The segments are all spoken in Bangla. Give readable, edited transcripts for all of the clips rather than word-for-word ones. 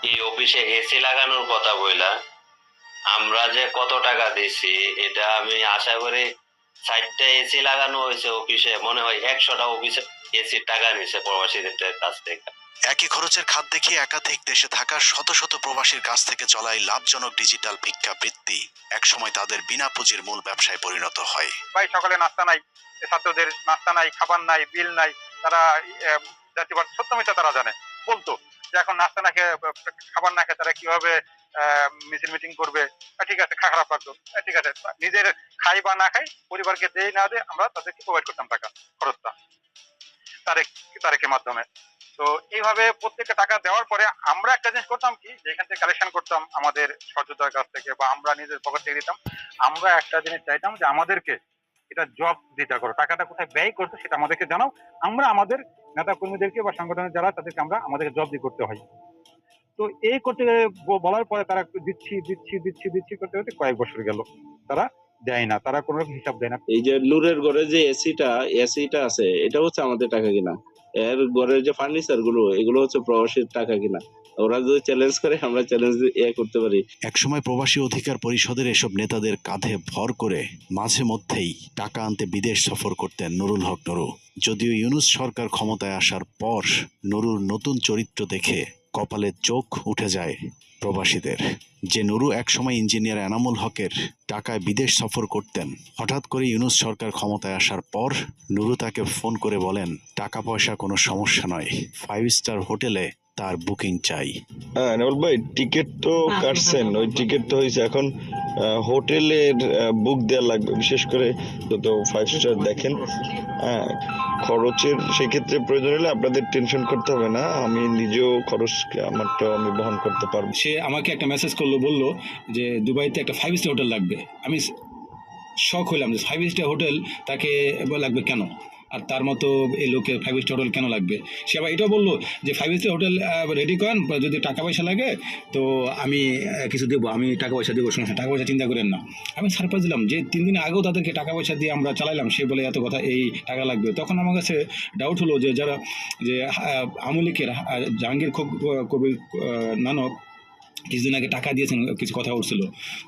এই অফিসে এসি লাগানোর কথা বইলা আমরা যে কত টাকা দিছি, এটা আমি আশা করি 60টা এসি লাগানো হয়েছে অফিসে, মনে হয় 100টা অফিসে এসির টাকা নিছে প্রবাসীদের কাছ থেকে। একই খরচের খাত দেখিয়ে একাধিক দেশে থাকা শত শত প্রবাসীর কাছ থেকে চলাই লাভজনক ডিজিটাল ভিক্ষাবৃত্তি একসময় তাদের বিনা পুঁজির মূল ব্যবসায় পরিণত হয়। ভাই সকালে নাস্তা নাই, ছাত্রদের নাস্তা নাই, খাবার নাই, বিল নাই, তারা জাতিবাদ সত্য মিথ্যা তারা জানে, বলতো যে এখন নাস্তা না খেয়ে খাবার না খেয়ে তারা কিভাবে মিছিল মিটিং করবে। ঠিক আছে, খারাপ লাগতো, ঠিক আছে, নিজের খাই বা না খাই পরিবারকে দেই না দে আমরা তাদেরকে প্রোভাইড করতাম টাকা খরচটা তারেক তারেকের মাধ্যমে। তো এইভাবে প্রত্যেকটা টাকা দেওয়ার পরে আমরা একটা জিনিস করতাম কি, যে এখান থেকে কালেকশন করতাম আমাদের সহযোদ্ধার কাছ থেকে বা আমরা নিজের পকেট থেকে দিতাম। আমরা একটা জিনিস চাইতাম যে আমাদেরকে এটা জব দিতে করো, টাকাটা কোথায় ব্যয় করছো সেটা আমাদেরকে জানাও। আমরা আমাদের নেতা কর্মীদেরকে বা সংগঠনের যারা তাদেরকে আমরা আমাদেরকে জব দিয়ে করতে হয়। তো এই করতে বলার পরে তারা দিচ্ছি দিচ্ছি দিচ্ছি দিচ্ছি করতে করতে কয়েক বছর গেল, তারা দেয় না, তারা কোনো রকম হিসাব দেয় না। এই যে নূরের ঘরে যে এসিটা আছে, এটা হচ্ছে আমাদের টাকা কিনা। এর ঘরের যে ফার্নিচার গুলো, এগুলো হচ্ছে প্রবাসীর টাকা কিনা। ওরা যদি চ্যালেঞ্জ করে, আমরা চ্যালেঞ্জ করতে পারি। একসময় প্রবাসী অধিকার পরিষদের এসব নেতাদের কাঁধে ভর করে মাঝে মধ্যেই টাকা আনতে বিদেশ সফর করতেন নুরুল হক নুরু। যদিও ইউনূস সরকার ক্ষমতায় আসার পর নুরুর নতুন চরিত্র দেখে কপালে চোখ উঠে যায় প্রবাসীদের। যে নুরু একসময় ইঞ্জিনিয়ার এনামুল হকের টাকায় বিদেশ সফর করতেন, হঠাৎ করে ইউনূস সরকার ক্ষমতায় আসার পর নুরু তাকে ফোন করে বলেন টাকা পয়সা কোনো সমস্যা নয়, 5 স্টার হোটেলে তার বুকিং চাই। হ্যাঁ নেওয়াল ভাই, টিকিট তো কাটছেন, ওই টিকিট তো হয়েছে, এখন হোটেলের বুক দেওয়া লাগবে, বিশেষ করে যত 5 স্টার দেখেন। হ্যাঁ, খরচের সেক্ষেত্রে প্রয়োজন হলে আপনাদের টেনশন করতে হবে না, আমি নিজেও খরচ আমারটা আমি বহন করতে পারবো। সে আমাকে একটা মেসেজ করলো, বললো যে দুবাইতে একটা 5 স্টার হোটেল লাগবে। আমি শখ হইলাম যে 5 স্টার হোটেল তাকে লাগবে কেন, আর তার মতো এই লোকে 5 স্টার হোটেল কেন লাগবে। সে আবার এটাও বললো যে 5 স্টার হোটেল রেডি করেন, যদি টাকা পয়সা লাগে তো আমি কিছু দেবো, আমি টাকা পয়সা দেবো, সমস্যা, টাকা পয়সা চিন্তা করেন না। আমি সারপ্রাইজ দিলাম যে 3 দিন আগেও তাদেরকে টাকা পয়সা দিয়ে আমরা চালাইলাম, সে বলে এত কথা, এই টাকা লাগবে। তখন আমার কাছে ডাউট হলো যে যারা যে আওয়ামী লীগের জাহাঙ্গীর কবির নানক কিছুদিন আগে টাকা দিয়েছেন, কিছু কথা উঠছিল,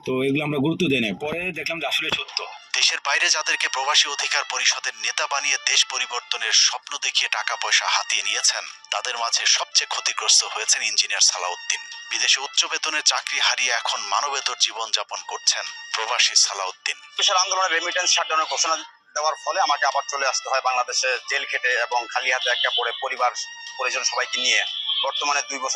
তো এগুলো আমরা গুরুত্ব দেই না। পরে দেখলাম যে আসলে সত্য। দেশের বাইরে যাদেরকে প্রবাসী অধিকার পরিষদের নেতা বানিয়ে দেশ পরিবর্তনের স্বপ্ন দেখিয়ে টাকা পয়সা হাতিয়ে নিয়েছেন, তাদের মাঝে সবচেয়ে ক্ষতিগ্রস্ত হয়েছেন ইঞ্জিনিয়ার সালাউদ্দিন। বিদেশে উচ্চ বেতনের চাকরি হারিয়ে এখন মানবেতর জীবনযাপন করছেন প্রবাসী সালাউদ্দিন। বিশাল আন্দোলনের রেমিটেন্স শাটডাউনের ঘোষণা দেওয়ার ফলে আমাকে আবার চলে আসতে হয় বাংলাদেশে, জেল খেটে এবং খালি হাতে একা পড়ে পরিবার পরিজন সবাইকে নিয়ে। বর্তমানে 2 বছর